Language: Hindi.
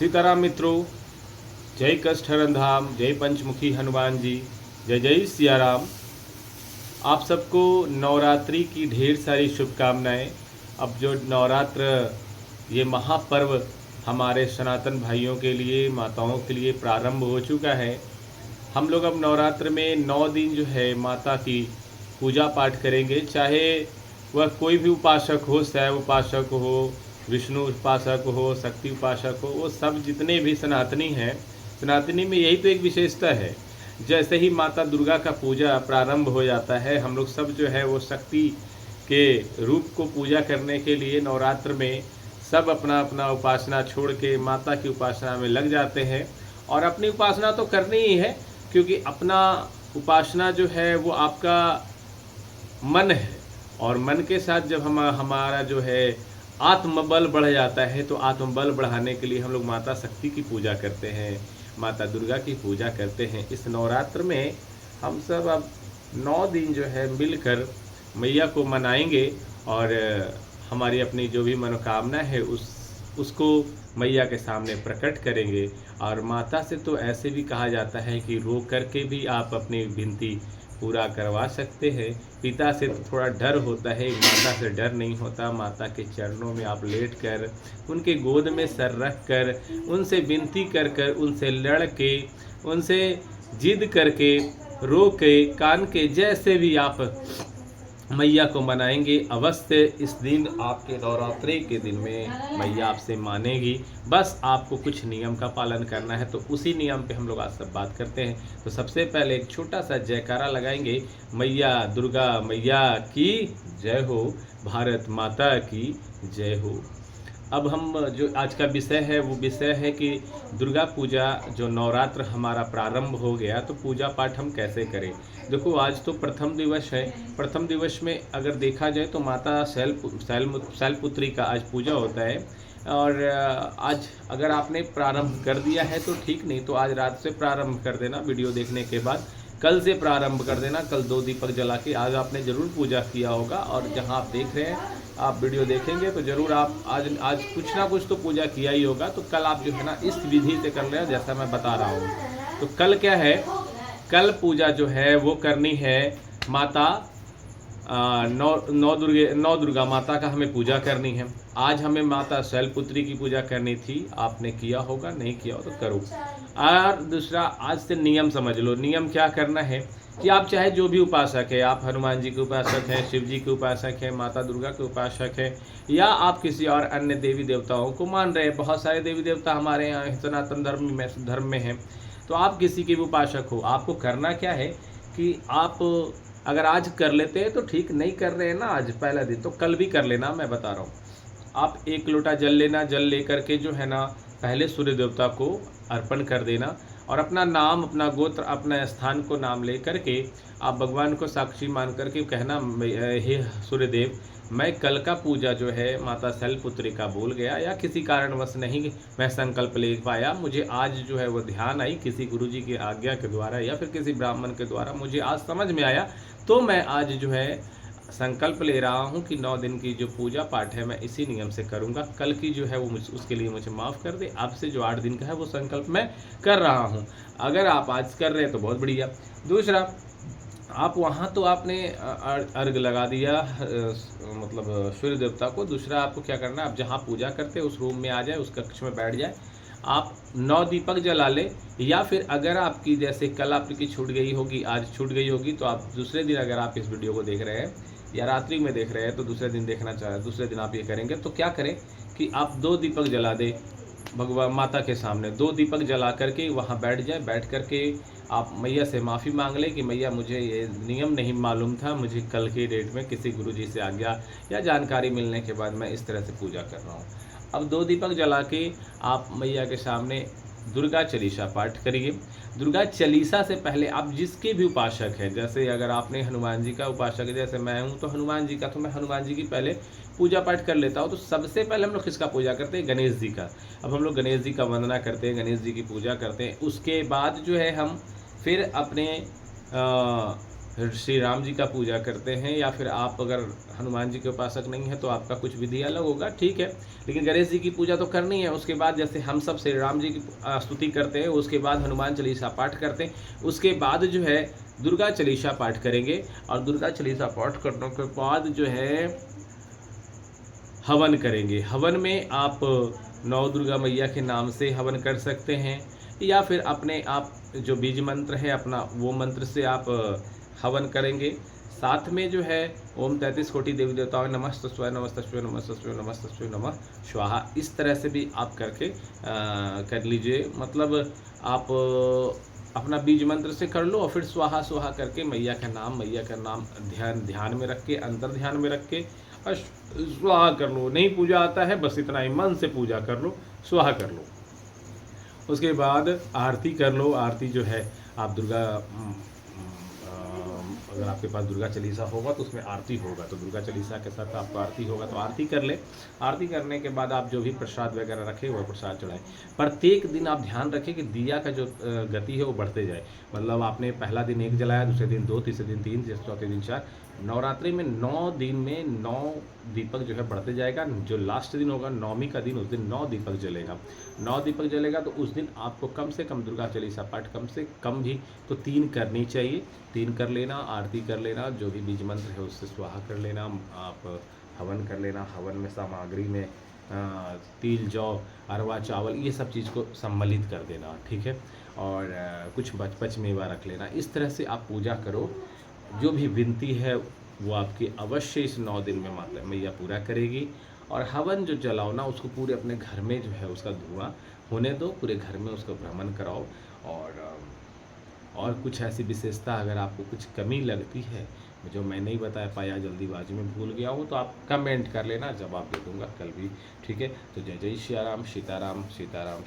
सीताराम मित्रों, जय कष्टहरण धाम, जय पंचमुखी हनुमान जी, जय जय सिया राम। आप सबको नवरात्रि की ढेर सारी शुभकामनाएं। अब जो नवरात्र ये महापर्व हमारे सनातन भाइयों के लिए, माताओं के लिए प्रारंभ हो चुका है। हम लोग अब नवरात्र में 9 दिन जो है माता की पूजा पाठ करेंगे, चाहे वह कोई भी उपासक हो, शैव उपासक हो, विष्णु उपासक हो, शक्ति उपासक हो, वो सब जितने भी सनातनी हैं, सनातनी में यही तो एक विशेषता है। जैसे ही माता दुर्गा का पूजा प्रारंभ हो जाता है, हम लोग सब जो है वो शक्ति के रूप को पूजा करने के लिए नवरात्र में सब अपना अपना उपासना छोड़ के माता की उपासना में लग जाते हैं। और अपनी उपासना तो करनी ही है, क्योंकि अपना उपासना जो है वो आपका मन है, और मन के साथ जब हमारा जो है आत्मबल बढ़ जाता है, तो आत्मबल बढ़ाने के लिए हम लोग माता शक्ति की पूजा करते हैं, माता दुर्गा की पूजा करते हैं। इस नवरात्र में हम सब अब 9 दिन जो है मिलकर मैया को मनाएंगे, और हमारी अपनी जो भी मनोकामना है उसको मैया के सामने प्रकट करेंगे। और माता से तो ऐसे भी कहा जाता है कि रो करके भी आप अपनी विनती पूरा करवा सकते हैं। पिता से तो थोड़ा डर होता है, माता से डर नहीं होता। माता के चरणों में आप लेट कर, उनके गोद में सर रख कर, उनसे विनती कर कर, उनसे लड़ के, उनसे जिद करके, रो के, कान के, जैसे भी आप मैया को मनाएंगे, अवश्य इस दिन आपके नवरात्रि के दिन में मैया आपसे मानेगी। बस आपको कुछ नियम का पालन करना है, तो उसी नियम पे हम लोग आज सब बात करते हैं। तो सबसे पहले एक छोटा सा जयकारा लगाएंगे, मैया दुर्गा मैया की जय हो, भारत माता की जय हो। अब हम जो आज का विषय है वो विषय है कि दुर्गा पूजा जो नवरात्र हमारा प्रारंभ हो गया, तो पूजा पाठ हम कैसे करें। देखो, आज तो प्रथम दिवस है। प्रथम दिवस में अगर देखा जाए तो माता शैलपुत्री का आज पूजा होता है। और आज अगर आपने प्रारंभ कर दिया है तो ठीक, नहीं तो आज रात से प्रारंभ कर देना। वीडियो देखने के बाद कल से प्रारंभ कर देना। कल 2 दीपक जला के आज आपने ज़रूर पूजा किया होगा। और जहां आप देख रहे हैं, आप वीडियो देखेंगे तो ज़रूर आप आज कुछ ना कुछ तो पूजा किया ही होगा। तो कल आप जो है ना इस विधि से कर लें जैसा मैं बता रहा हूँ। तो कल क्या है, कल पूजा जो है वो करनी है माता नौ दुर्गा माता का हमें पूजा करनी है। आज हमें माता शैलपुत्री की पूजा करनी थी। आपने किया होगा, नहीं किया हो तो करो। और दूसरा, आज से नियम समझ लो। नियम क्या करना है कि आप चाहे जो भी उपासक है, आप हनुमान जी के उपासक हैं, शिव जी के उपासक हैं, माता दुर्गा के उपासक हैं, या आप किसी और अन्य देवी देवताओं को मान रहे हैं। बहुत सारे देवी देवता हमारे यहाँ सनातन धर्म में हैं। तो आप किसी के भी उपासक हो, आपको करना क्या है कि आप अगर आज कर लेते हैं तो ठीक, नहीं कर रहे हैं ना आज पहला दिन, तो कल भी कर लेना। मैं बता रहा हूँ, आप 1 लोटा जल लेना। जल लेकर के जो है ना पहले सूर्य देवता को अर्पण कर देना, और अपना नाम, अपना गोत्र, अपना स्थान को नाम ले करके आप भगवान को साक्षी मान करके कहना, हे सूर्यदेव, मैं कल का पूजा जो है माता शैलपुत्री का भूल गया, या किसी कारणवश नहीं मैं संकल्प ले पाया। मुझे आज जो है वो ध्यान आई, किसी गुरुजी की आज्ञा के द्वारा या फिर किसी ब्राह्मण के द्वारा मुझे आज समझ में आया, तो मैं आज जो है संकल्प ले रहा हूं कि 9 दिन की जो पूजा पाठ है मैं इसी नियम से करूंगा। कल की जो है वो उसके लिए मुझे माफ़ कर दे। अब से जो 8 दिन का है वो संकल्प मैं कर रहा हूं। अगर आप आज कर रहे हैं तो बहुत बढ़िया। दूसरा, आप वहाँ तो आपने अर्घ लगा दिया मतलब सूर्य देवता को। दूसरा, आपको क्या करना है, आप जहाँ पूजा करते हैं उस रूम में आ जाए, उस कक्ष में बैठ जाए, आप 9 दीपक जला ले। या फिर अगर आपकी जैसे कल आपकी छूट गई होगी, आज छूट गई होगी, तो आप दूसरे दिन अगर आप इस वीडियो को देख रहे हैं या रात्रि में देख रहे हैं तो दूसरे दिन देखना चाहे, दूसरे दिन आप ये करेंगे तो क्या करें कि आप 2 दीपक जला दें भगवान माता के सामने। 2 दीपक जला करके वहाँ बैठ जाए। बैठ करके आप मैया से माफ़ी मांग लें कि मैया, मुझे ये नियम नहीं मालूम था, मुझे कल की डेट में किसी गुरुजी से आज्ञा या जानकारी मिलने के बाद मैं इस तरह से पूजा कर रहा हूँ। अब 2 दीपक जला के आप मैया के सामने दुर्गा चालीसा पाठ करिए। दुर्गा चालीसा से पहले आप जिसके भी उपासक हैं, जैसे अगर आपने हनुमान जी का उपासक है, जैसे मैं हूँ तो हनुमान जी का, तो मैं हनुमान जी की पहले पूजा पाठ कर लेता हूँ। तो सबसे पहले हम लोग किसका पूजा करते हैं, गणेश जी का। अब हम लोग गणेश जी का वंदना करते हैं, गणेश जी की पूजा करते हैं। उसके बाद जो है हम फिर अपने श्री राम जी का पूजा करते हैं, या फिर आप अगर हनुमान जी के उपासक नहीं है तो आपका कुछ विधि अलग होगा, ठीक है। लेकिन गणेश जी की पूजा तो करनी है। उसके बाद जैसे हम सब श्री राम जी की स्तुति करते हैं, उसके बाद हनुमान चालीसा पाठ करते हैं, उसके बाद जो है दुर्गा चालीसा पाठ करेंगे। और दुर्गा चालीसा पाठ करने के बाद जो है हवन करेंगे। हवन में आप नौ दुर्गा मैया के नाम से हवन कर सकते हैं, या फिर अपने आप जो बीज मंत्र है अपना, वो मंत्र से आप हवन करेंगे। साथ में जो है ओम 33 कोटि देवी देवताओं नमस्तस्वय नमस्तस्वय नमस्तस्वय नमस्तस्वय नमः स्वाहा, इस तरह से भी आप करके कर लीजिए। मतलब आप अपना बीज मंत्र से कर लो और फिर स्वाहा स्वाहा करके मैया का नाम ध्यान में रख के, अंतर ध्यान में रख के और स्वाहा कर लो। नहीं पूजा आता है, बस इतना ही मन से पूजा कर लो, स्वाहा कर लो। उसके बाद आरती कर लो। आरती जो है आप अगर आपके पास दुर्गा चालीसा होगा तो उसमें आरती होगा, तो दुर्गा चालीसा के साथ आपको आरती होगा तो आरती कर ले। आरती करने के बाद आप जो भी प्रसाद वगैरह रखें वह प्रसाद चढ़ाएं। प्रत्येक दिन आप ध्यान रखें कि दिया का जो गति है वो बढ़ते जाए। मतलब आपने पहला दिन 1 जलाया, दूसरे दिन 2, तीसरे दिन 3, चौथे दिन 4। नवरात्रि में 9 दिन में 9 दीपक जो है बढ़ते जाएगा। जो लास्ट दिन होगा नौमी का दिन, उस दिन 9 दीपक जलेगा। 9 दीपक जलेगा तो उस दिन आपको कम से कम दुर्गा चालीसा पाठ कम से कम भी तो 3 करनी चाहिए। 3 कर लेना, आरती कर लेना, जो भी बीज मंत्र है उससे स्वाहा कर लेना, आप हवन कर लेना। हवन में सामग्री में तिल, जौ, अरवा चावल ये सब चीज़ को सम्मिलित कर देना, ठीक है। और कुछ बच मेवा रख लेना। इस तरह से आप पूजा करो। जो भी विनती है वो आपकी अवश्य इस 9 दिन में माता मैया पूरा करेगी। और हवन जो जलाओ ना, उसको पूरे अपने घर में जो है उसका धुआं होने दो, पूरे घर में उसको भ्रमण कराओ। और कुछ ऐसी विशेषता अगर आपको कुछ कमी लगती है जो मैं नहीं बता पाया, जल्दीबाजी में भूल गया हूँ, तो आप कमेंट कर लेना, जवाब दे दूँगा कल भी, ठीक है। तो जय जय सिया राम, सीताराम सीताराम सीताराम।